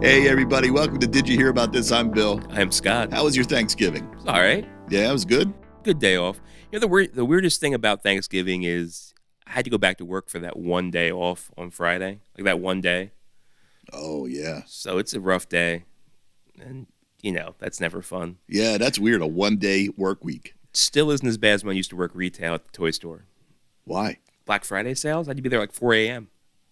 Hey, everybody. Welcome to Did You Hear About This? I'm Bill. I'm Scott. How was your Thanksgiving? It's all right. Yeah, it was good. Good day off. You know, the weirdest thing about Thanksgiving is I had to go back to work for that one day off on Friday, like that one day. Oh, yeah. So it's a rough day. And, you know, that's never fun. Yeah, that's weird. A one-day work week. Still isn't as bad as when I used to work retail at the toy store. Why? Black Friday sales, I had to be there like 4 a.m.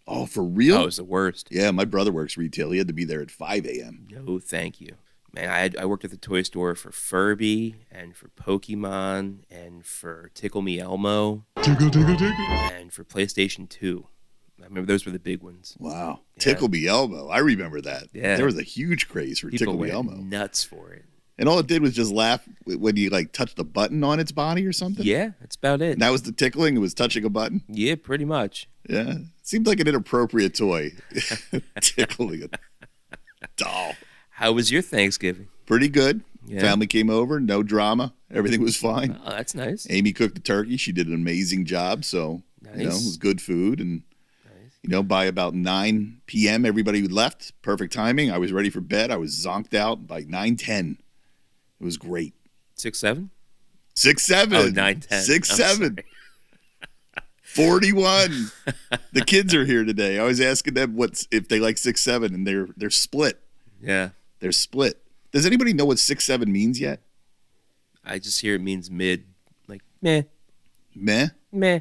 Oh, for real? Oh, it was the worst. Yeah, my brother works retail. He had to be there at 5 a.m. No, thank you. Man, I worked at the toy store for Furby and for Pokemon and for Tickle Me Elmo. Tickle. And for PlayStation 2. I remember those were the big ones. Wow. Yeah. Tickle Me Elmo. I remember that. Yeah. There was a huge craze for People Tickle Me went Elmo. nuts for it. And all it did was just laugh when you, like, touched the button on its body or something? Yeah, that's about it. And that was the tickling? It was touching a button? Yeah, pretty much. Yeah. Seemed like an inappropriate toy. Tickling a doll. How was your Thanksgiving? Pretty good. Yeah. Family came over, no drama. Everything was fine. Oh, that's nice. Amy cooked the turkey. She did an amazing job. So, Nice. you know, it was good food. And, Nice. you know, by about 9 p.m., everybody left. Perfect timing. I was ready for bed. I was zonked out by 9:10. It was great. 6'7"? 6'7". Oh, 9'10". 6'7". 41. The kids are here today. I was asking them if they like 6'7", and they're split. Yeah. They're split. Does anybody know what 6'7" means yet? I just hear it means mid. Like, meh. Meh? Meh.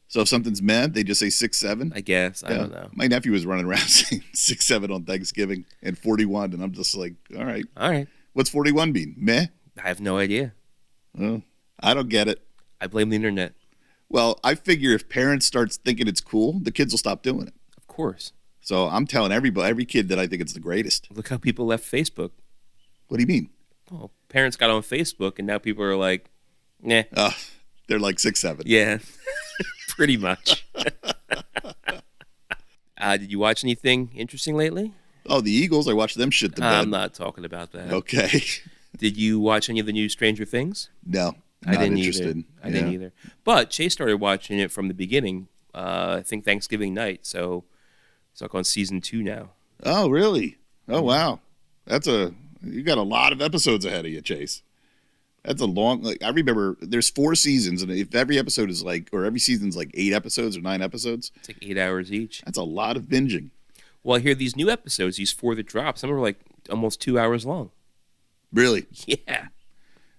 So if something's meh, they just say 6'7"? I guess. I don't know. My nephew was running around saying 6'7" on Thanksgiving and 41, and I'm just like, all right. All right. What's 41 mean? Meh? I have no idea. Oh, I don't get it. I blame the internet. Well, I figure if parents start thinking it's cool, the kids will stop doing it. Of course. So I'm telling every kid that I think it's the greatest. Look how people left Facebook. What do you mean? Oh, parents got on Facebook, and now people are like, nah. They're like 6'7". Yeah. Pretty much. Did you watch anything interesting lately? Oh, the Eagles, I watched them shit the bed. I'm not talking about that. Okay. Did you watch any of the new Stranger Things? No, I not didn't interested. either. I didn't either. But Chase started watching it from the beginning, I think Thanksgiving night. So it's like on season 2 now. Oh, really? Oh, wow. You got a lot of episodes ahead of you, Chase. That's a long, I remember there's 4 seasons, and if every episode is or every season's like 8 episodes or 9 episodes. It's like 8 hours each. That's a lot of binging. Well, I hear these new episodes, these 4 that drop, some are like almost 2 hours long. Really? Yeah.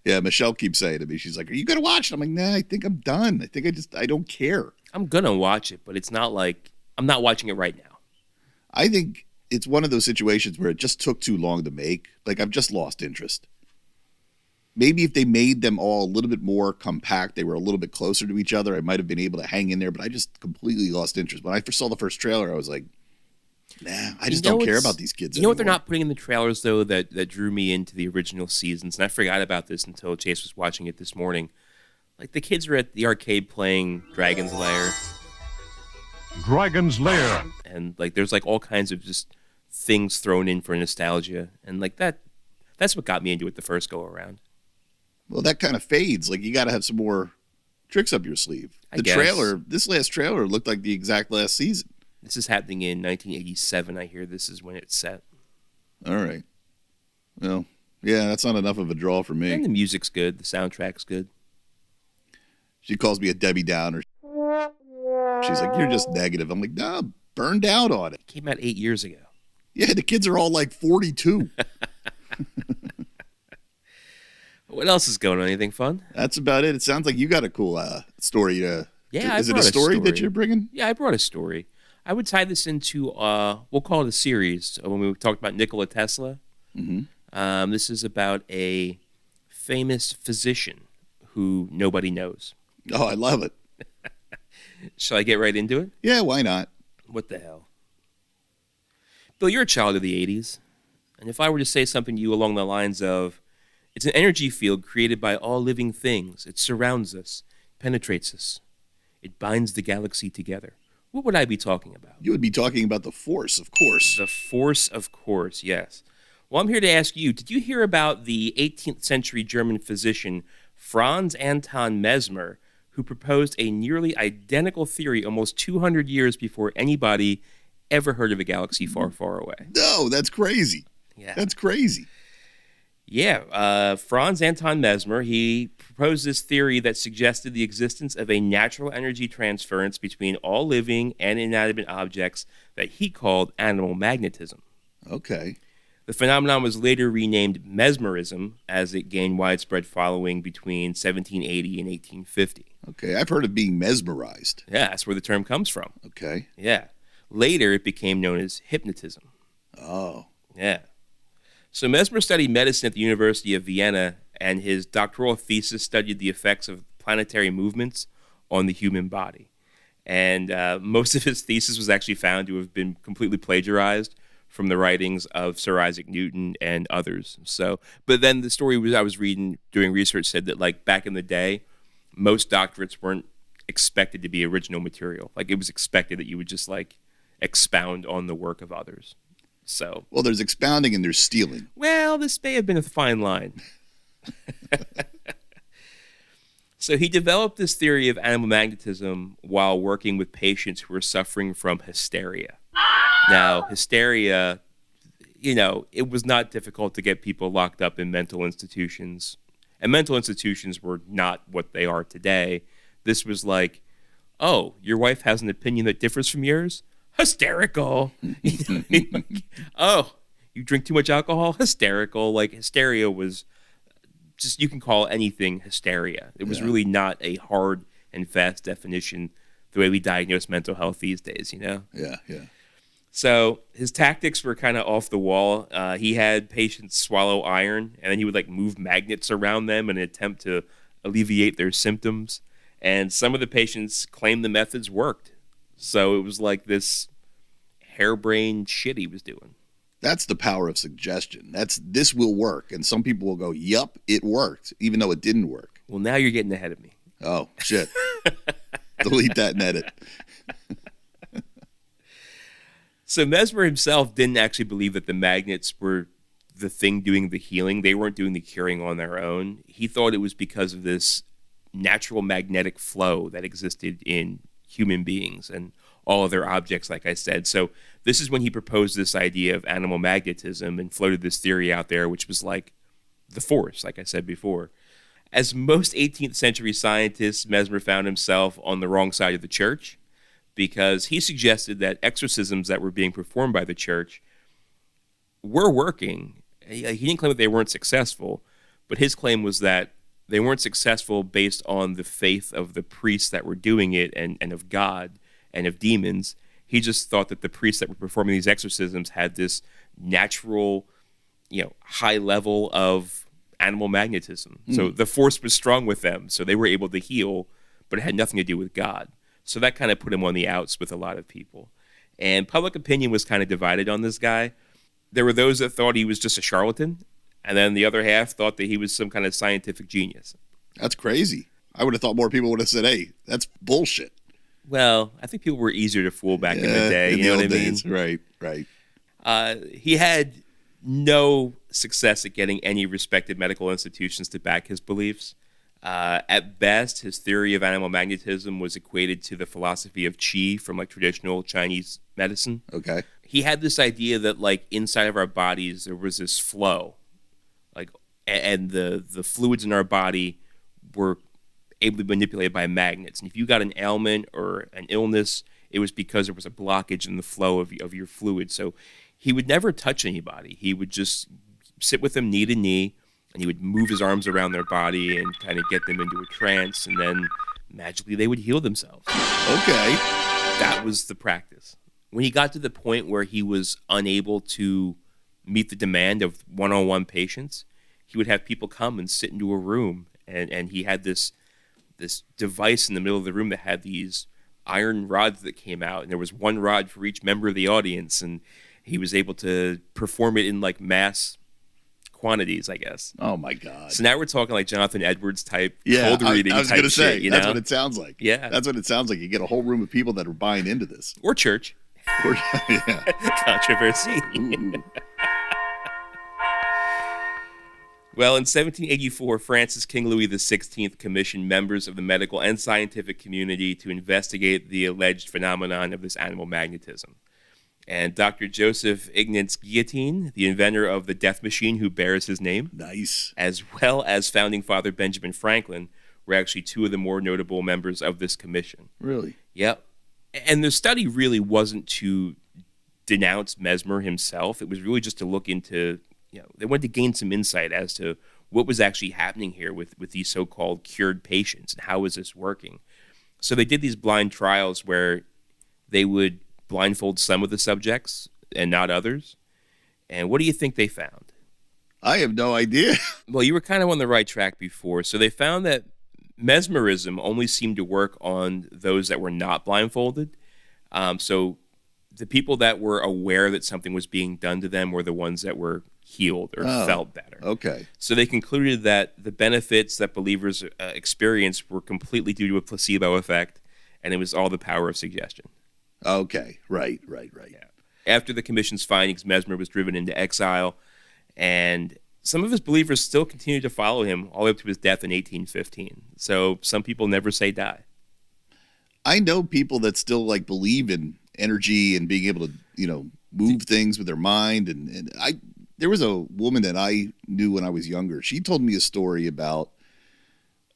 Yeah, Michelle keeps saying to me, she's like, are you going to watch it? I'm like, nah, I think I'm done. I think I don't care. I'm going to watch it, but it's not like, I'm not watching it right now. I think it's one of those situations where it just took too long to make. Like, I've just lost interest. Maybe if they made them all a little bit more compact, they were a little bit closer to each other, I might have been able to hang in there, but I just completely lost interest. When I first saw the first trailer, I was like, nah, I just don't care about these kids You know anymore. what they're not putting in the trailers, though, that drew me into the original seasons? And I forgot about this until Chase was watching it this morning. Like, the kids are at the arcade playing Dragon's Lair. Dragon's Lair. And, like, there's, like, all kinds of just things thrown in for nostalgia. And, like, that's what got me into it the first go-around. Well, that kind of fades. Like, you got to have some more tricks up your sleeve. I guess. This last trailer looked like the exact last season. This is happening in 1987, I hear. This is when it's set. All right. Well, yeah, that's not enough of a draw for me. And the music's good. The soundtrack's good. She calls me a Debbie Downer. She's like, you're just negative. I'm like, nah, I'm burned out on it. It came out 8 years ago. Yeah, the kids are all like 42. What else is going on? Anything fun? That's about it. It sounds like you got a cool story. Yeah, Is it a story that you're bringing? Yeah, I brought a story. I would tie this into, we'll call it a series. When we talked about Nikola Tesla, this is about a famous physician who nobody knows. Oh, I love it. Shall I get right into it? Yeah, why not? What the hell? Bill, you're a child of the 80s. And if I were to say something to you along the lines of, it's an energy field created by all living things. It surrounds us, penetrates us. It binds the galaxy together. What would I be talking about? You would be talking about the Force, of course. The Force, of course, yes. Well, I'm here to ask you, did you hear about the 18th century German physician Franz Anton Mesmer, who proposed a nearly identical theory almost 200 years before anybody ever heard of a galaxy far, far away. No, that's crazy. Yeah. That's crazy. Yeah, Franz Anton Mesmer, he proposed this theory that suggested the existence of a natural energy transference between all living and inanimate objects that he called animal magnetism. Okay. The phenomenon was later renamed mesmerism as it gained widespread following between 1780 and 1850. Okay, I've heard of being mesmerized. Yeah, that's where the term comes from. Okay. Yeah. Later, it became known as hypnotism. Oh. Yeah. So Mesmer studied medicine at the University of Vienna, and his doctoral thesis studied the effects of planetary movements on the human body. And most of his thesis was actually found to have been completely plagiarized from the writings of Sir Isaac Newton and others. So, but then the story I was reading doing research said that, like, back in the day, most doctorates weren't expected to be original material. Like, it was expected that you would just, like, expound on the work of others. So, well, there's expounding and there's stealing. Well, this may have been a fine line. So he developed this theory of animal magnetism while working with patients who were suffering from hysteria. Now, hysteria, it was not difficult to get people locked up in mental institutions. And mental institutions were not what they are today. This was like, oh, your wife has an opinion that differs from yours? Hysterical. Oh, you drink too much alcohol? Hysterical. Like, hysteria was just, you can call anything hysteria. It was really not a hard and fast definition the way we diagnose mental health these days, Yeah. So his tactics were kind of off the wall. He had patients swallow iron, and then he would, like, move magnets around them in an attempt to alleviate their symptoms. And some of the patients claimed the methods worked. So it was like this harebrained shit he was doing. That's the power of suggestion. This will work. And some people will go, yup, it worked, even though it didn't work. Well, now you're getting ahead of me. Oh, shit. Delete that and edit. So Mesmer himself didn't actually believe that the magnets were the thing doing the healing. They weren't doing the curing on their own. He thought it was because of this natural magnetic flow that existed in human beings and all other objects, like I said. So this is when he proposed this idea of animal magnetism and floated this theory out there, which was like the force, like I said before. As most 18th century scientists, Mesmer found himself on the wrong side of the church because he suggested that exorcisms that were being performed by the church were working. He didn't claim that they weren't successful, but his claim was that they weren't successful based on the faith of the priests that were doing it and of God and of demons. He just thought that the priests that were performing these exorcisms had this natural, high level of animal magnetism. So the force was strong with them, so they were able to heal, but it had nothing to do with God. So that kind of put him on the outs with a lot of people. And public opinion was kind of divided on this guy. There were those that thought he was just a charlatan, and then the other half thought that he was some kind of scientific genius. That's crazy. I would have thought more people would have said, hey, that's bullshit. Well, I think people were easier to fool back in the day. You know what I mean? Right. He had no success at getting any respected medical institutions to back his beliefs. At best, his theory of animal magnetism was equated to the philosophy of qi from, like, traditional Chinese medicine. Okay. He had this idea that, like, inside of our bodies there was this flow, like, and the fluids in our body were able to be manipulated by magnets. And if you got an ailment or an illness, it was because there was a blockage in the flow of your fluid. So he would never touch anybody. He would just sit with them knee to knee, and he would move his arms around their body and kind of get them into a trance, and then magically they would heal themselves. Okay. That was the practice. When he got to the point where he was unable to meet the demand of one-on-one patients, he would have people come and sit into a room, and he had this device in the middle of the room that had these iron rods that came out, and there was one rod for each member of the audience, and he was able to perform it in, like, mass quantities, I guess. Oh my God. So now we're talking like Jonathan Edwards type cold reading I was type gonna say, shit, that's what it sounds like. Yeah. That's what it sounds like. You get a whole room of people that are buying into this. Or church. Yeah. Controversy. Ooh. Well, in 1784, Francis King Louis XVI commissioned members of the medical and scientific community to investigate the alleged phenomenon of this animal magnetism. And Dr. Joseph Ignatz Guillotine, the inventor of the death machine who bears his name, Nice. as well as founding father Benjamin Franklin, were actually two of the more notable members of this commission. Really? Yep. And the study really wasn't to denounce Mesmer himself. It was really just to look into, they wanted to gain some insight as to what was actually happening here with these so-called cured patients and how was this working. So they did these blind trials where they would blindfold some of the subjects and not others. And what do you think they found? I have no idea. Well, you were kind of on the right track before. So they found that mesmerism only seemed to work on those that were not blindfolded. So the people that were aware that something was being done to them were the ones that were healed or felt better. Okay. So they concluded that the benefits that believers experienced were completely due to a placebo effect, and it was all the power of suggestion. Okay. Right. Yeah. After the commission's findings, Mesmer was driven into exile, and some of his believers still continued to follow him all the way up to his death in 1815. So some people never say die. I know people that still believe in energy and being able to, move things with their mind. And there was a woman that I knew when I was younger. She told me a story about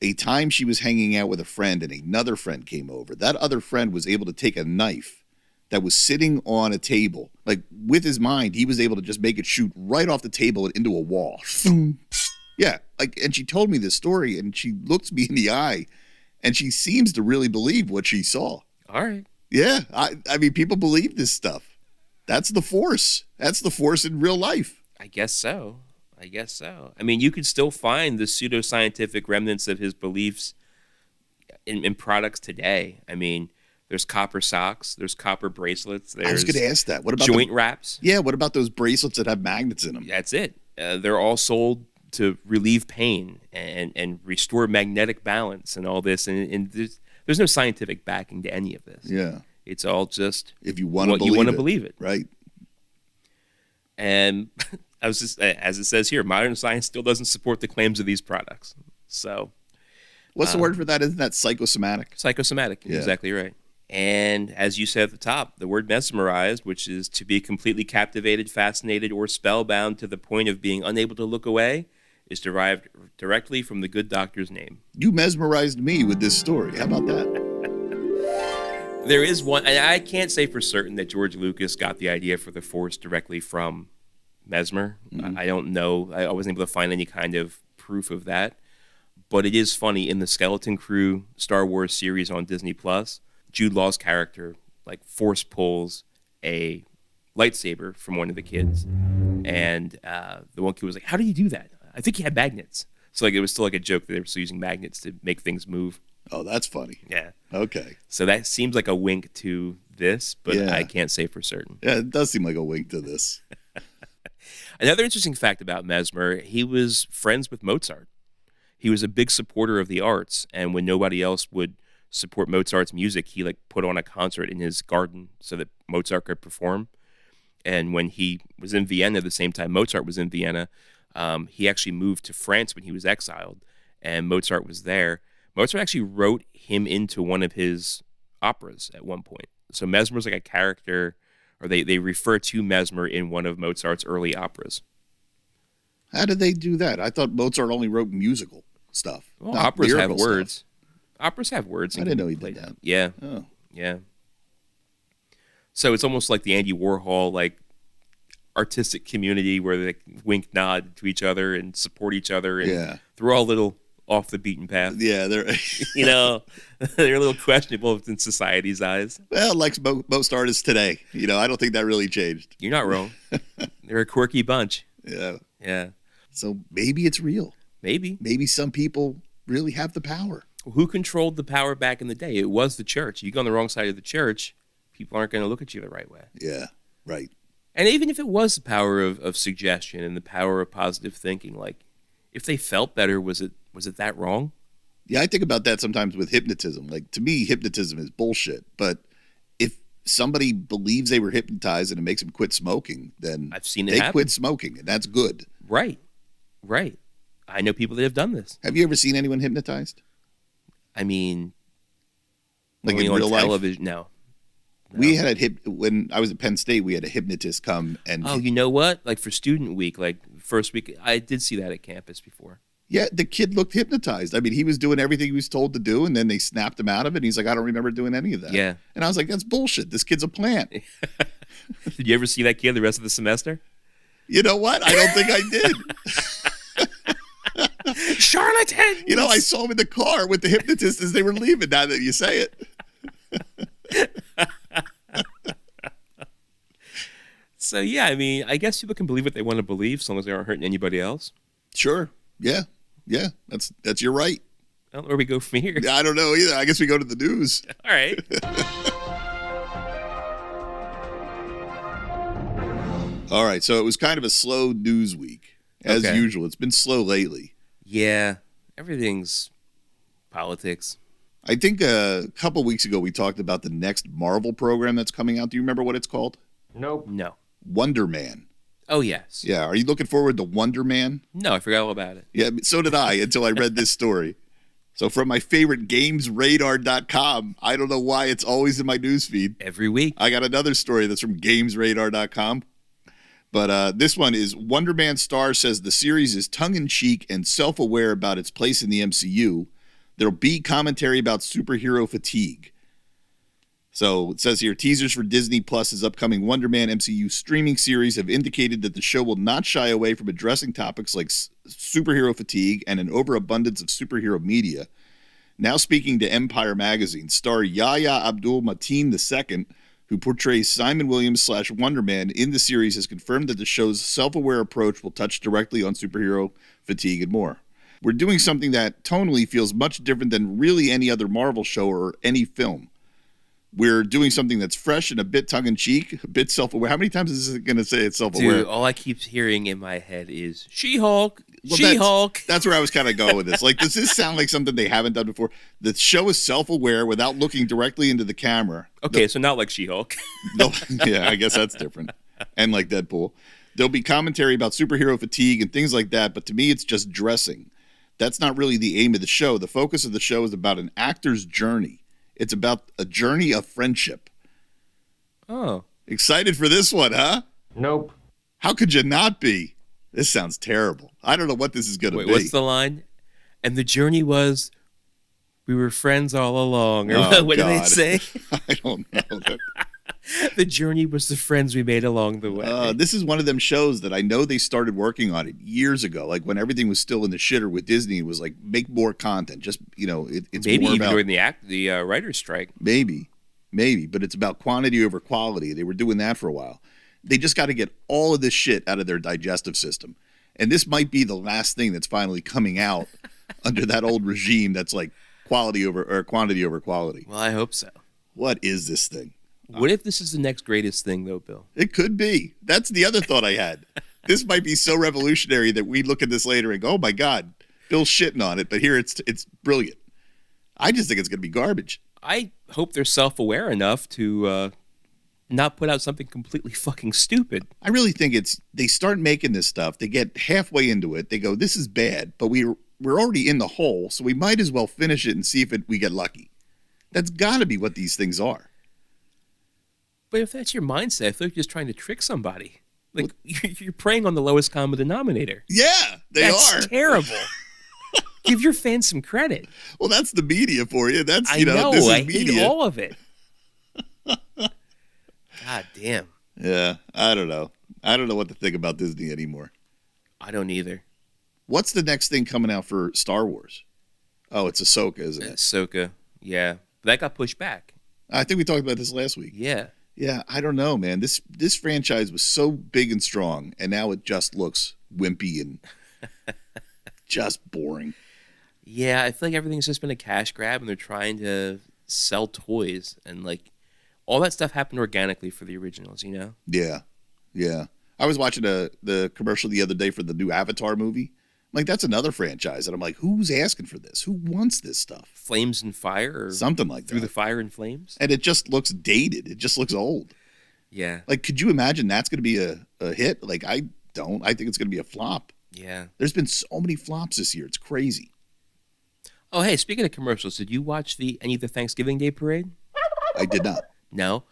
a time she was hanging out with a friend and another friend came over. That other friend was able to take a knife that was sitting on a table. With his mind, he was able to just make it shoot right off the table and into a wall. Yeah. And she told me this story and she looks me in the eye and she seems to really believe what she saw. All right. Yeah. I mean, people believe this stuff. That's the force. That's the force in real life. I guess so. I mean, you could still find the pseudoscientific remnants of his beliefs in products today. I mean, there's copper socks, there's copper bracelets, there's I was going to ask that. What about joint wraps? Yeah, what about those bracelets that have magnets in them? That's it. They're all sold to relieve pain and restore magnetic balance and all this. And there's no scientific backing to any of this. Yeah. It's all just if you want to believe it. Right. And I was just, as it says here, modern science still doesn't support the claims of these products. So, what's the word for that? Isn't that psychosomatic? Psychosomatic, yeah. Exactly right. And as you said at the top, the word mesmerized, which is to be completely captivated, fascinated, or spellbound to the point of being unable to look away, is derived directly from the good doctor's name. You mesmerized me with this story. How about that? There is one, and I can't say for certain that George Lucas got the idea for the Force directly from Mesmer. Mm-hmm. I don't know. I wasn't able to find any kind of proof of that. But it is funny, in the Skeleton Crew Star Wars series on Disney Plus, Jude Law's character force pulls a lightsaber from one of the kids, and the one kid was like, "How do you do that?" I think he had magnets. So it was still a joke that they were still using magnets to make things move. Oh, that's funny. Yeah. Okay. So that seems like a wink to this, but yeah. I can't say for certain. Yeah, it does seem like a wink to this. Another interesting fact about Mesmer, he was friends with Mozart. He was a big supporter of the arts, and when nobody else would support Mozart's music, he put on a concert in his garden so that Mozart could perform. And when he was in Vienna, the same time Mozart was in Vienna, he actually moved to France when he was exiled, and Mozart was there. Mozart actually wrote him into one of his operas at one point. So Mesmer's like a character, or they refer to Mesmer in one of Mozart's early operas. How did they do that? I thought Mozart only wrote musical stuff. Well, operas have words. Stuff. Operas have words. I didn't know he did that. Yeah. Oh. Yeah. So it's almost like the Andy Warhol, artistic community where they wink, nod to each other and support each other. And yeah. They're all a little off the beaten path. Yeah, they're they're a little questionable in society's eyes. Well, like most artists today, I don't think that really changed. You're not wrong. They're a quirky bunch. Yeah. Yeah. So maybe it's real. Maybe some people really have the power. Who controlled the power back in the day? It was the church. You go on the wrong side of the church, people aren't going to look at you the right way. Yeah, right. And even if it was the power of suggestion and the power of positive thinking, if they felt better, was it that wrong? Yeah, I think about that sometimes with hypnotism. To me, hypnotism is bullshit. But if somebody believes they were hypnotized and it makes them quit smoking, then I've seen it they happen. Quit smoking, and that's good. Right. I know people that have done this. Have you ever seen anyone hypnotized? I mean, in only real on life? television? No. We had when I was at Penn State, we had a hypnotist come and. Oh, you know what? Like for student week, like first week, I did see that at campus before. Yeah, the kid looked hypnotized. I mean, he was doing everything he was told to do, and then they snapped him out of it. And he's like, I don't remember doing any of that. Yeah. And I was like, that's bullshit. This kid's a plant. Did you ever see that kid the rest of the semester? You know what? I don't think I did. Charlatan! You know, I saw him in the car with the hypnotist as they were leaving, now that you say it. So, yeah, I mean, I guess people can believe what they want to believe as long as they aren't hurting anybody else. Sure. Yeah. Yeah. That's your right. I don't know where we go from here. Yeah, I don't know either. I guess we go to the news. All right. All right. So it was kind of a slow news week, as Okay. usual. It's been slow lately. Yeah, everything's politics. I think a couple weeks ago we talked about the next Marvel program that's coming out. Do you remember what it's called? Nope. No. Wonder Man. Oh, yes. Yeah. Are you looking forward to Wonder Man? No, I forgot all about it. Yeah, so did I until I read this story. So from my favorite GamesRadar.com, I don't know why it's always in my newsfeed. Every week. I got another story that's from GamesRadar.com. But this one is Wonder Man star says the series is tongue-in-cheek and self-aware about its place in the MCU. There'll be commentary about superhero fatigue. So it says here, teasers for Disney Plus's upcoming Wonder Man MCU streaming series have indicated that the show will not shy away from addressing topics like superhero fatigue and an overabundance of superhero media. Now speaking to Empire Magazine, star Yahya Abdul-Mateen II, who portrays Simon Williams / Wonder Man in the series, has confirmed that the show's self-aware approach will touch directly on superhero fatigue and more. We're doing something that tonally feels much different than really any other Marvel show or any film. We're doing something that's fresh and a bit tongue-in-cheek, a bit self-aware. How many times is it going to say it's self-aware? Dude, all I keep hearing in my head is She-Hulk, Well, She-Hulk. That's where I was kind of going with this. Like, does this sound like something they haven't done before? The show is self-aware without looking directly into the camera. Okay, so not like She-Hulk. Yeah, I guess that's different. And like Deadpool. There'll be commentary about superhero fatigue and things like that, but to me, it's just dressing. That's not really the aim of the show. The focus of the show is about an actor's journey. It's about a journey of friendship. Oh. Excited for this one, huh? Nope. How could you not be? This sounds terrible. I don't know what this is going to Wait, be. what's the line? And the journey was, we were friends all along. Or Oh, what do they God. say? I don't know. The journey was the friends we made along the way. This is one of them shows that I know they started working on it years ago. Like when everything was still in the shitter with Disney, it was like, make more content. Just, it's Maybe more even about, during the writer's strike. Maybe, but it's about quantity over quality. They were doing that for a while. They just got to get all of this shit out of their digestive system. And this might be the last thing that's finally coming out under that old regime that's like quantity over quality. Well, I hope so. What is this thing? What if this is the next greatest thing, though, Bill? It could be. That's the other thought I had. This might be so revolutionary that we look at this later and go, oh my God, Bill's shitting on it. But here it's brilliant. I just think it's going to be garbage. I hope they're self-aware enough to not put out something completely fucking stupid. I really think they start making this stuff. They get halfway into it. They go, this is bad, but we're already in the hole, so we might as well finish it and see if we get lucky. That's got to be what these things are. But if that's your mindset, I feel like you're just trying to trick somebody. Like, you're preying on the lowest common denominator. Yeah, That's are. terrible. Give your fans some credit. Well, that's the media for you. That's, I know. this is I media. hate all of it. God damn. Yeah, I don't know. I don't know what to think about Disney anymore. I don't either. What's the next thing coming out for Star Wars? Oh, it's Ahsoka, isn't it? Ahsoka. Yeah. That got pushed back. I think we talked about this last week. Yeah. Yeah, I don't know, man. This franchise was so big and strong, and now it just looks wimpy and just boring. Yeah, I feel like everything's just been a cash grab, and they're trying to sell toys, and like all that stuff happened organically for the originals, you know? Yeah. I was watching the commercial the other day for the new Avatar movie. Like, that's another franchise, and I'm like, who's asking for this? Who wants this stuff? Flames and Fire, or Something like Through that. the Fire and Flames. And it just looks dated. It just looks old. Yeah, Like, could you imagine that's going to be a hit? Like, I don't. I think it's going to be a flop. yeah. There's been so many flops this year. It's crazy. Oh, hey, speaking of commercials, did you watch any of the Thanksgiving Day parade? I did not. No.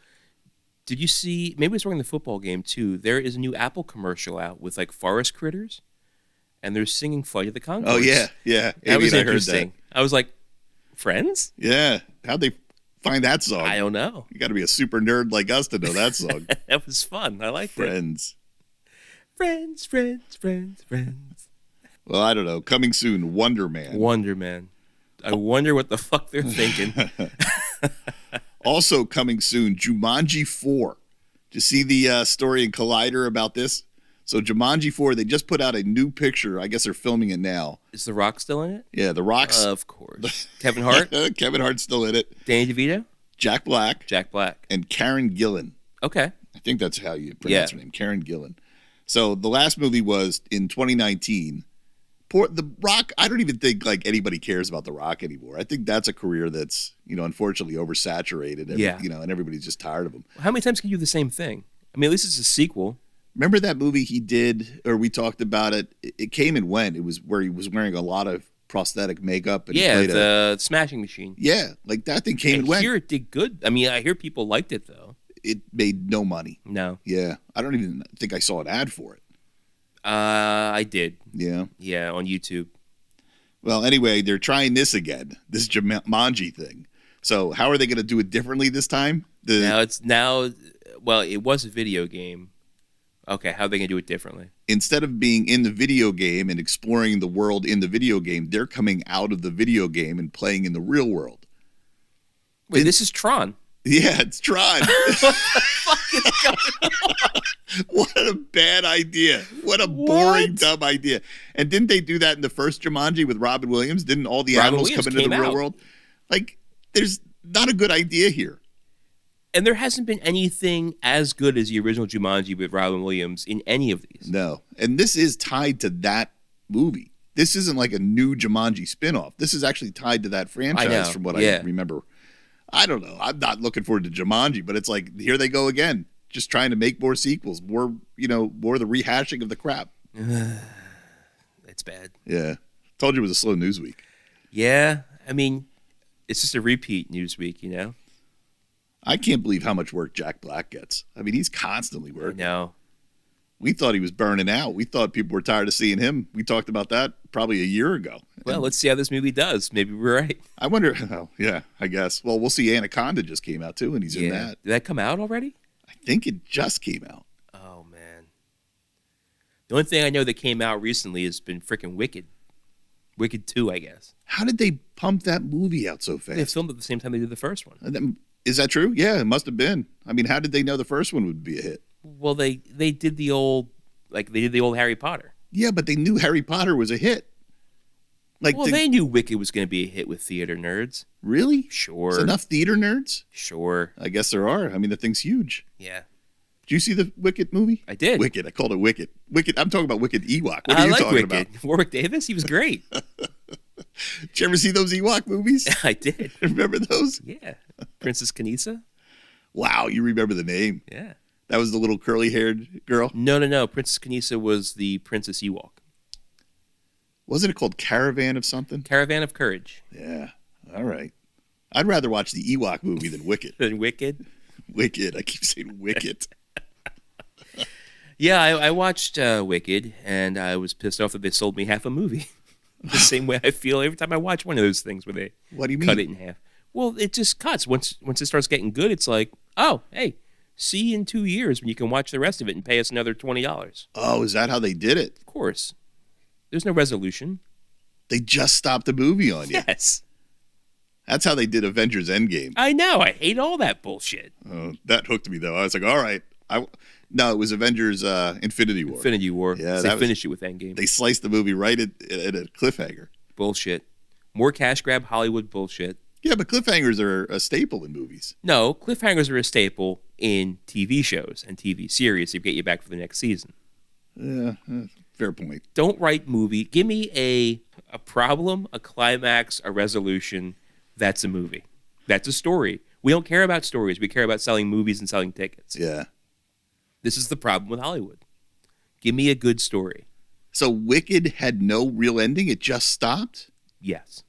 Did you see? Maybe it's during the football game too. There is a new Apple commercial out with like forest critters, and they're singing "Flight of the Conchords." Oh yeah. That Amy was and I heard interesting. I was like, "Friends?" Yeah. How'd they find that song? I don't know. You got to be a super nerd like us to know that song. That was fun. I liked it. Friends. Friends, friends, friends, friends. Well, I don't know. Coming soon, Wonder Man. Wonder Man. I wonder what the fuck they're thinking. Also coming soon, Jumanji 4. Did you see the story in Collider about this? So Jumanji 4, they just put out a new picture. I guess they're filming it now. Is The Rock still in it? Yeah, The Rock's. Of course. Kevin Hart? Kevin Hart's still in it. Danny DeVito? Jack Black. Jack Black. And Karen Gillan. Okay. I think that's how you pronounce her name, Karen Gillan. So the last movie was in 2019. The Rock, I don't even think like anybody cares about The Rock anymore. I think that's a career that's, unfortunately oversaturated. And everybody's just tired of him. How many times can you do the same thing? I mean, at least it's a sequel. Remember that movie he did, or we talked about it? It came and went. It was where he was wearing a lot of prosthetic makeup. And yeah, the Smashing Machine. Yeah, like that thing came and went. I hear it did good. I mean, I hear people liked it, though. It made no money. No. Yeah, I don't even think I saw an ad for it. I did. Yeah. Yeah, on YouTube. Well, anyway, they're trying this again, this Jumanji thing. So how are they going to do it differently this time? Well, it was a video game. Okay, how are they going to do it differently? Instead of being in the video game and exploring the world in the video game, they're coming out of the video game and playing in the real world. Wait, this is Tron. Yeah, it's Tron. What the fuck is going on? What a bad idea. What a boring, dumb idea. And didn't they do that in the first Jumanji with Robin Williams? Didn't all the animals come into the real world? Like, there's not a good idea here. And there hasn't been anything as good as the original Jumanji with Robin Williams in any of these. No. And this is tied to that movie. This isn't like a new Jumanji spinoff. This is actually tied to that franchise from what I remember. I don't know. I'm not looking forward to Jumanji, but it's like, here they go again. Just trying to make more sequels, more the rehashing of the crap. It's bad. Yeah. Told you it was a slow news week. Yeah. I mean, it's just a repeat news week, I can't believe how much work Jack Black gets. I mean, he's constantly working. I know. We thought he was burning out. We thought people were tired of seeing him. We talked about that probably a year ago. Well, let's see how this movie does. Maybe we're right. I wonder. Oh, yeah, I guess. Well, we'll see. Anaconda just came out too, and he's in that. Did that come out already? I think it just came out. Oh, man. The only thing I know that came out recently has been freaking Wicked. Wicked 2, I guess. How did they pump that movie out so fast? They filmed it at the same time they did the first one. Is that true? Yeah, it must have been. I mean, how did they know the first one would be a hit? Well, they did the old Harry Potter. Yeah, but they knew Harry Potter was a hit. They knew Wicked was going to be a hit with theater nerds. Really? Sure. There's enough theater nerds? Sure. I guess there are. I mean, the thing's huge. Yeah. Did you see the Wicked movie? I did. Wicked. I called it Wicked. Wicked. I'm talking about Wicked Ewok. What are you talking about? Warwick Davis, he was great. Did you ever see those Ewok movies? I did. Remember those? Yeah. Princess Kanisa? Wow, you remember the name. Yeah. That was the little curly-haired girl? No. Princess Kanisa was the Princess Ewok. Wasn't it called Caravan of something? Caravan of Courage. Yeah. All right. I'd rather watch the Ewok movie than Wicked. Than Wicked? Wicked. I keep saying Wicked. Yeah, I watched Wicked, and I was pissed off that they sold me half a movie. The same way I feel every time I watch one of those things where they cut it in half. Well, it just cuts. Once it starts getting good, it's like, oh, hey, see you in 2 years when you can watch the rest of it and pay us another $20. Oh, is that how they did it? Of course. There's no resolution. They just stopped the movie on you. Yes. That's how they did Avengers Endgame. I know. I hate all that bullshit. Oh, that hooked me, though. I was like, all right. No, it was Avengers Infinity War. Infinity War. Yeah, they finished it with Endgame. They sliced the movie right at a cliffhanger. Bullshit. More cash grab Hollywood bullshit. Yeah, but cliffhangers are a staple in movies. No, cliffhangers are a staple in TV shows and TV series to get you back for the next season. Yeah, fair point. Don't write movie. Give me a problem, a climax, a resolution. That's a movie. That's a story. We don't care about stories. We care about selling movies and selling tickets. Yeah. This is the problem with Hollywood. Give me a good story. So Wicked had no real ending? It just stopped? Yes.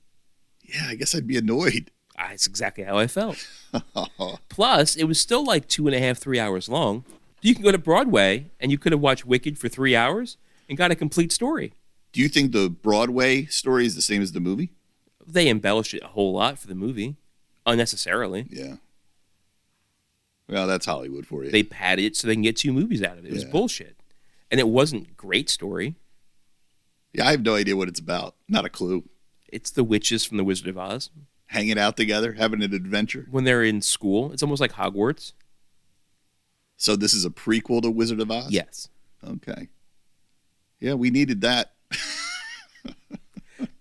Yeah, I guess I'd be annoyed. That's exactly how I felt. Plus, it was still like 2.5, 3 hours long. You can go to Broadway and you could have watched Wicked for 3 hours and got a complete story. Do you think the Broadway story is the same as the movie? They embellished it a whole lot for the movie, unnecessarily. Yeah. Well, that's Hollywood for you. They padded it so they can get 2 movies out of it. It was bullshit. And it wasn't a great story. Yeah, I have no idea what it's about. Not a clue. It's the witches from The Wizard of Oz. Hanging out together, having an adventure. When they're in school, it's almost like Hogwarts. So this is a prequel to Wizard of Oz? Yes. Okay. Yeah, we needed that.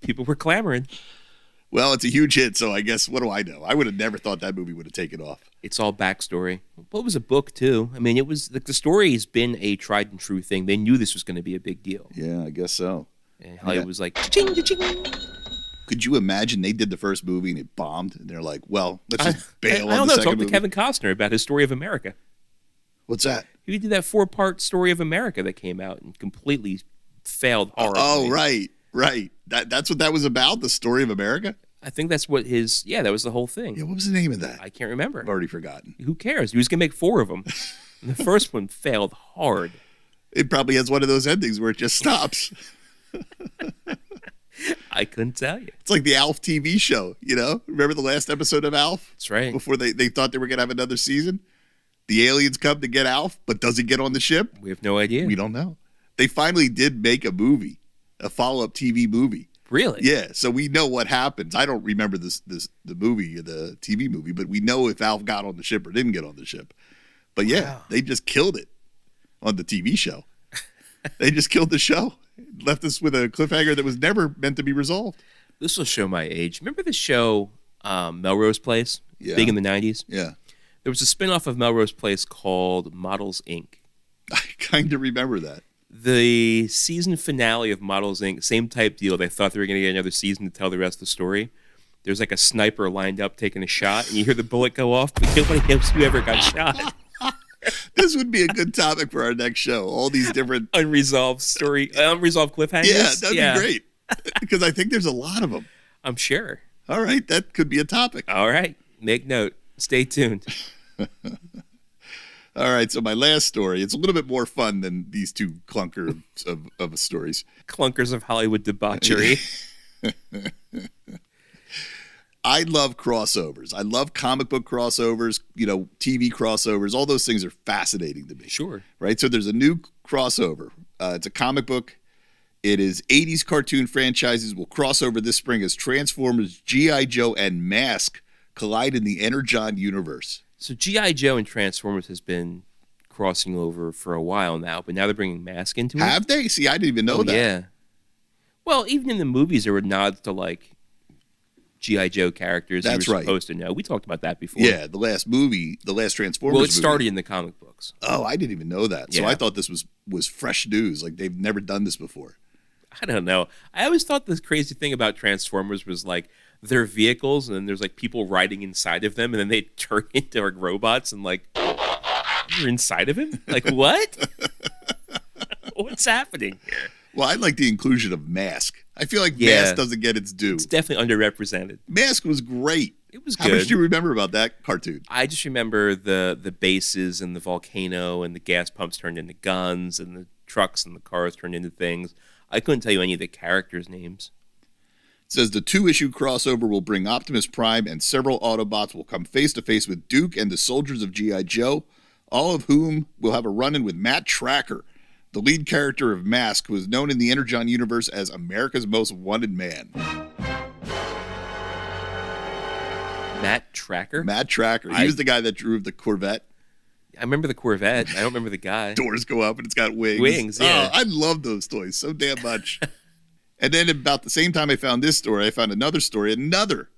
People were clamoring. Well, it's a huge hit, so I guess, what do I know? I would have never thought that movie would have taken off. It's all backstory. Well, it was a book, too. I mean, it was the story has been a tried and true thing. They knew this was going to be a big deal. Yeah, I guess so. And Hollywood was like, ching, ching. Could you imagine they did the first movie and it bombed? And they're like, well, let's just bail I on don't the know. second Talk to movie. Kevin Costner about his Story of America. What's that? He did that 4-part Story of America that came out and completely failed horribly. Oh, right. That's what that was about, the Story of America? I think that's what that was the whole thing. Yeah, what was the name of that? I can't remember. I've already forgotten. Who cares? He was going to make 4 of them. And the first one failed hard. It probably has one of those endings where it just stops. I couldn't tell you. It's like the Alf TV show, you know? Remember the last episode of Alf? That's right. Before they thought they were going to have another season? The aliens come to get Alf, but does he get on the ship? We have no idea. We don't know. They finally did make a movie, a follow-up TV movie. Really? Yeah, so we know what happens. I don't remember the movie, the TV movie, but we know if Alf got on the ship or didn't get on the ship. But yeah, They just killed it on the TV show. They just killed the show. Left us with a cliffhanger that was never meant to be resolved. This will show my age. Remember the show Melrose Place? Yeah. Big in the 90s? Yeah. There was a spinoff of Melrose Place called Models, Inc. I kind of remember that. The season finale of Models, Inc., same type deal. They thought they were going to get another season to tell the rest of the story. There's like a sniper lined up taking a shot, and you hear the bullet go off, but nobody knows who ever got shot. This would be a good topic for our next show. All these different... Unresolved cliffhangers. Yeah, that'd be great. Because I think there's a lot of them. I'm sure. All right, that could be a topic. All right, make note. Stay tuned. All right, so my last story, it's a little bit more fun than these two clunkers of stories. Clunkers of Hollywood debauchery. I love crossovers. I love comic book crossovers, TV crossovers. All those things are fascinating to me. Sure. Right? So there's a new crossover. It's a comic book. It is 80s cartoon franchises will cross over this spring as Transformers, G.I. Joe, and Mask collide in the Energon universe. So G.I. Joe and Transformers has been crossing over for a while now, but now they're bringing Mask into it. Have they? See, I didn't even know that. Yeah. Well, even in the movies, there were nods to like G.I. Joe characters That's you were right. supposed to know. We talked about that before. Yeah, the last Transformers Well, it started movie. in the comic books. Oh, I didn't even know that. So Yeah. I thought this was fresh news. Like they've never done this before. I don't know. I always thought this crazy thing about Transformers was like they're vehicles and then there's like people riding inside of them and then they turn into like robots and like you're inside of him? Like what? What's happening here? Well, I like the inclusion of Mask. I feel like Yeah. Mask doesn't get its due. It's definitely underrepresented. Mask was great. It was How good. much do you remember about that cartoon? I just remember the bases and the volcano and the gas pumps turned into guns and the trucks and the cars turned into things. I couldn't tell you any of the characters' names. It says the 2-issue crossover will bring Optimus Prime and several Autobots will come face-to-face with Duke and the soldiers of G.I. Joe, all of whom will have a run-in with Matt Tracker, the lead character of Mask, who is known in the Energon universe as America's Most Wanted Man. Matt Tracker? Matt Tracker. He was the guy that drove the Corvette. I remember the Corvette. I don't remember the guy. Doors go up and it's got wings. Wings, yeah. Oh, I love those toys so damn much. And then about the same time I found this story, I found another story, another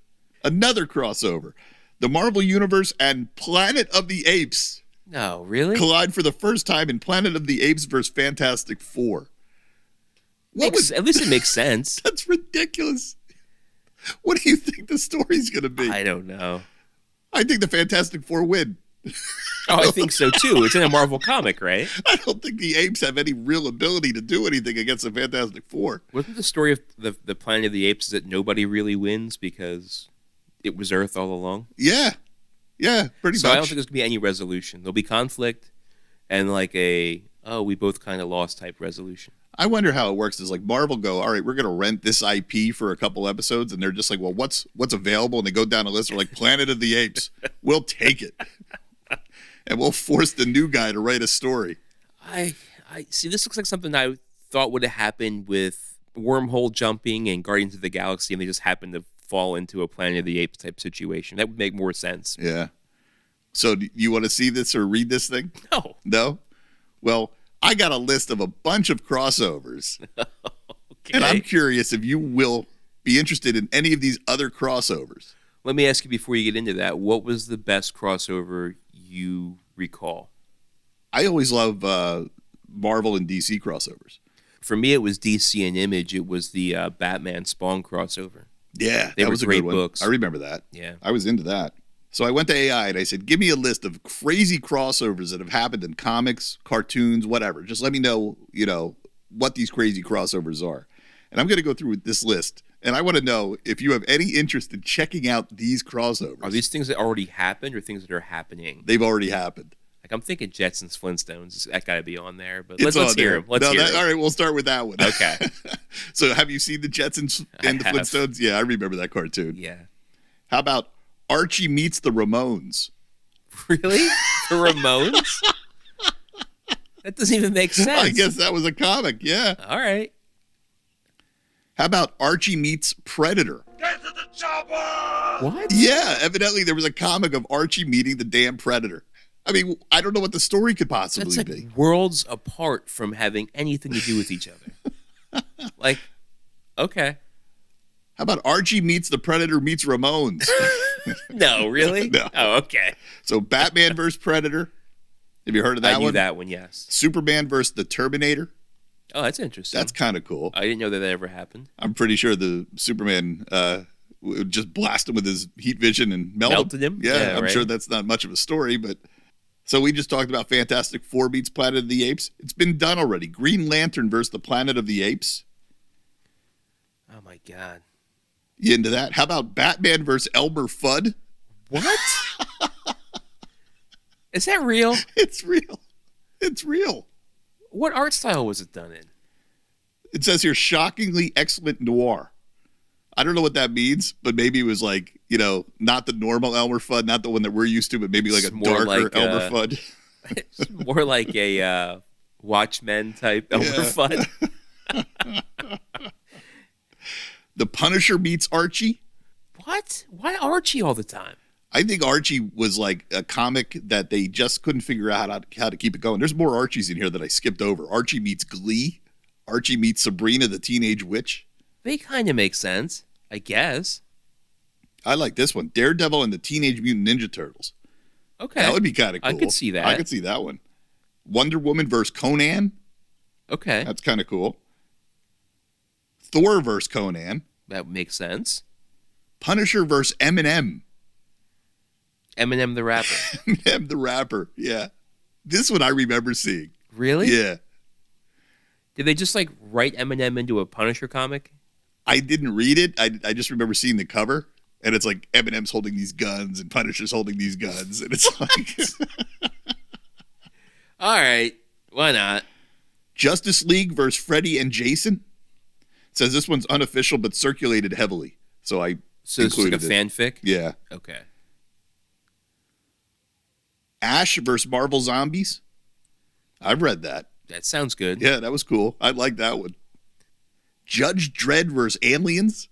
crossover. The Marvel Universe and Planet of the Apes No, really? collide for the first time in Planet of the Apes vs. Fantastic Four. At least it makes sense. That's ridiculous. What do you think the story's going to be? I don't know. I think the Fantastic Four win. Oh, I think so too. It's in a Marvel comic, right? I don't think the apes have any real ability to do anything against the Fantastic Four. Wasn't the story of the Planet of the Apes that nobody really wins because it was Earth all along. Yeah, pretty So much. I don't think there's gonna be any resolution. There'll be conflict and like we both kind of lost type resolution. I wonder how it works. Is like Marvel go, all right, we're going to rent this IP for a couple episodes, and they're just like, well, what's available? And they go down a list. They're like, Planet of the Apes. We'll take it, and we'll force the new guy to write a story. I see. This looks like something I thought would have happened with wormhole jumping and Guardians of the Galaxy, and they just happened to fall into a Planet of the Apes type situation. That would make more sense. Yeah. So do you want to see this or read this thing? No. No? Well, I got a list of a bunch of crossovers. Okay. And I'm curious if you will be interested in any of these other crossovers. Let me ask you before you get into that, what was the best crossover you recall? I always love Marvel and DC crossovers. For me, it was DC and Image. It was the Batman Spawn crossover. Yeah, They that were was a great good one. books. I remember that. Yeah. I was into that. So I went to AI and I said, give me a list of crazy crossovers that have happened in comics, cartoons, whatever. Just let me know, what these crazy crossovers are. And I'm going to go through this list. And I want to know if you have any interest in checking out these crossovers. Are these things that already happened or things that are happening? They've already happened. Like I'm thinking Jetsons, Flintstones. That got to be on there. But It's let's on hear there. them. Let's hear them. All right, we'll start with that one. Okay. So have you seen the Jetsons and the I have. Flintstones? Yeah, I remember that cartoon. Yeah. How about Archie Meets the Ramones? Really? The Ramones? That doesn't even make sense. I guess that was a comic, yeah. All right. How about Archie Meets Predator? Get to the chopper! What? Yeah, evidently there was a comic of Archie meeting the damn Predator. I mean, I don't know what the story could possibly That's be. like worlds apart from having anything to do with each other. Like, okay. How about Archie Meets the Predator meets Ramones? No, really? No. Oh, okay. So Batman versus Predator. Have you heard of that I knew one? that one, yes. Superman versus the Terminator. Oh, that's interesting. That's kind of cool. I didn't know that ever happened. I'm pretty sure the Superman would just blast him with his heat vision and Melted him? Yeah, Yeah, I'm right. sure that's not much of a story, but so we just talked about Fantastic Four meets Planet of the Apes. It's been done already. Green Lantern versus the Planet of the Apes. Oh, my God. You into that? How about Batman versus Elmer Fudd? What? Is that real? It's real. It's real. What art style was it done in? It says here, shockingly excellent noir. I don't know what that means, but maybe it was like, not the normal Elmer Fudd, not the one that we're used to, but maybe like It's a more darker like, Elmer Fudd. It's more like a Watchmen type Elmer Fudd. The Punisher meets Archie. What? Why Archie all the time? I think Archie was like a comic that they just couldn't figure out how to keep it going. There's more Archies in here that I skipped over. Archie meets Glee. Archie meets Sabrina the Teenage Witch. They kind of make sense, I guess. I like this one. Daredevil and the Teenage Mutant Ninja Turtles. Okay. That would be kind of cool. I could see that. I could see that one. Wonder Woman versus Conan. Okay. That's kind of cool. Thor versus Conan. That makes sense. Punisher versus Eminem. Eminem the rapper. Eminem the rapper. Yeah. This one I remember seeing. Really? Yeah. Did they just like write Eminem into a Punisher comic? I didn't read it. I just remember seeing the cover. And it's like Eminem's holding these guns and Punisher's holding these guns. And it's like... All right. Why not? Justice League versus Freddy and Jason. It says this one's unofficial but circulated heavily. So I So it's like a included it. fanfic? Yeah. Okay. Ash versus Marvel Zombies. I've read that. That sounds good. Yeah, that was cool. I like that one. Judge Dredd versus Aliens.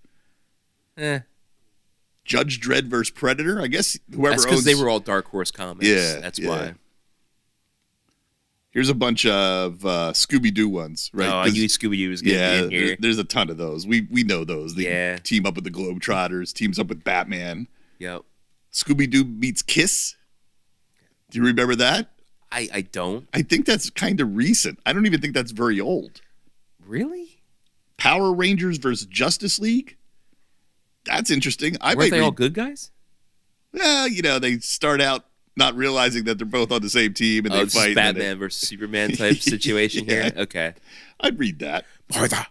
Judge Dredd versus Predator. I guess whoever That's owns... because they were all Dark Horse comics. Yeah, That's yeah. why. Here's a bunch of Scooby-Doo ones, right? Oh, I knew Scooby-Doo was going to Yeah, be in here. there's a ton of those. We know those. They Yeah. team up with the Globetrotters, teams up with Batman. Yep. Scooby-Doo meets Kiss. Do you remember that? I don't. I think that's kind of recent. I don't even think that's very old. Really? Power Rangers versus Justice League. That's interesting. Weren't they all good guys? Well, they start out not realizing that they're both on the same team and they It's just fight. and Batman versus Superman type situation Yeah. here. Okay. I'd read that. Martha.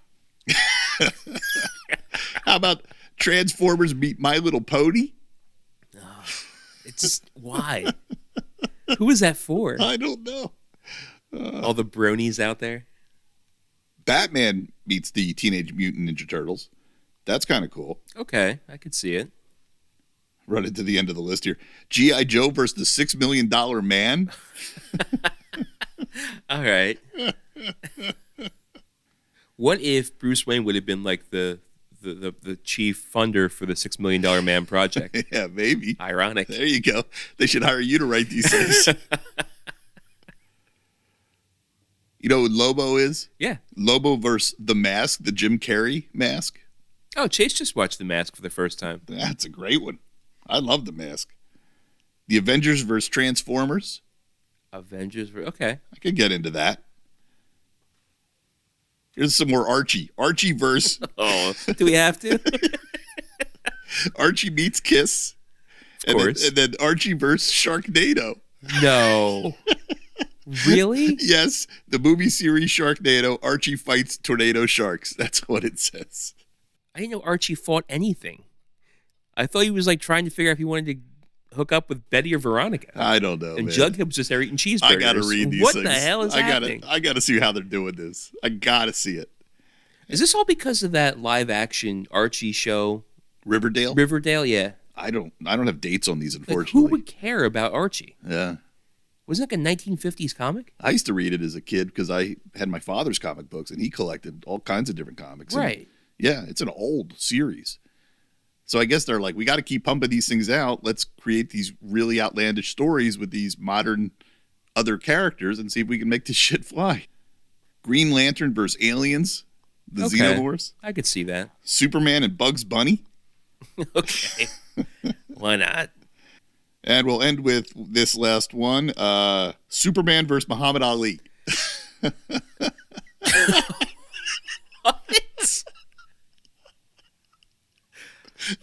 How about Transformers meet My Little Pony? It's why? Who is that for? I don't know. All the bronies out there? Batman meets the Teenage Mutant Ninja Turtles. That's kind of cool. Okay, I could see it. Run into the end of the list here. G.I. Joe versus the $6 Million Man. All right. What if Bruce Wayne would have been like the chief funder for the $6 Million Man project? Yeah, maybe. Ironic. There you go. They should hire you to write these things. You know what Lobo is? Yeah. Lobo versus The Mask, the Jim Carrey mask. Oh, Chase just watched The Mask for the first time. That's a great one. I love The Mask. The Avengers versus Transformers. Okay. I could get into that. Here's some more Archie. Archie versus... Oh, do we have to? Archie meets Kiss. Of course. And then Archie versus Sharknado. No. Really? Yes, the movie series Sharknado, Archie fights tornado sharks. That's what it says. I didn't know Archie fought anything. I thought he was like trying to figure out if he wanted to hook up with Betty or Veronica. I don't know, and man. Jughead was just there eating cheeseburgers. I gotta read these what things. What the hell is happening? I gotta see how they're doing this. I gotta see it. Is this all because of that live action Archie show? Riverdale? Riverdale, yeah. I don't have dates on these, Like, unfortunately. who would care about Archie? Yeah. Wasn't it like a 1950s comic? I used to read it as a kid because I had my father's comic books, and he collected all kinds of different comics. Right. And yeah, it's an old series. So I guess they're like, we got to keep pumping these things out. Let's create these really outlandish stories with these modern other characters and see if we can make this shit fly. Green Lantern versus aliens, the Xenomorphs. I could see that. Superman and Bugs Bunny. Okay. Why not? And we'll end with this last one. Superman versus Muhammad Ali. What?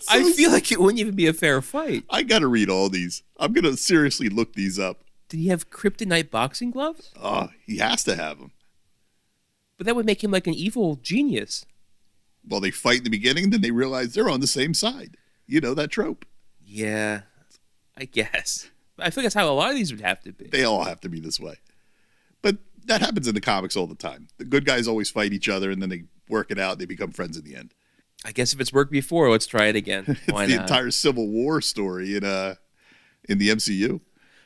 I feel like it wouldn't even be a fair fight. I got to read all these. I'm going to seriously look these up. Did he have kryptonite boxing gloves? Oh, he has to have them. But that would make him like an evil genius. Well, they fight in the beginning, then they realize they're on the same side. You know that trope. Yeah, I guess. I feel that's how a lot of these would have to be. They all have to be this way. But that happens in the comics all the time. The good guys always fight each other, and then they work it out, and they become friends in the end. I guess if it's worked before, let's try it again. Why It's the not? entire Civil War story in the MCU.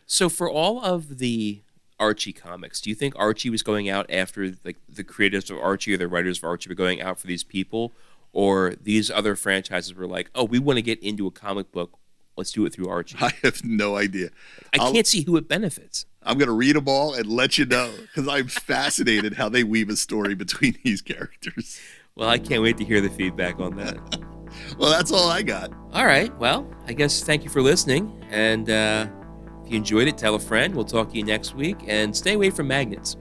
So for all of the Archie comics, do you think Archie was going out after like the creators of Archie or the writers of Archie were going out for these people? Or these other franchises were like, oh, we want to get into a comic book. Let's do it through Archie. I have no idea. I can't see who it benefits. I'm going to read them all and let you know because I'm fascinated how they weave a story between these characters. Well, I can't wait to hear the feedback on that. Well, that's all I got. All right. Well, I guess thank you for listening. And if you enjoyed it, tell a friend. We'll talk to you next week. And stay away from magnets.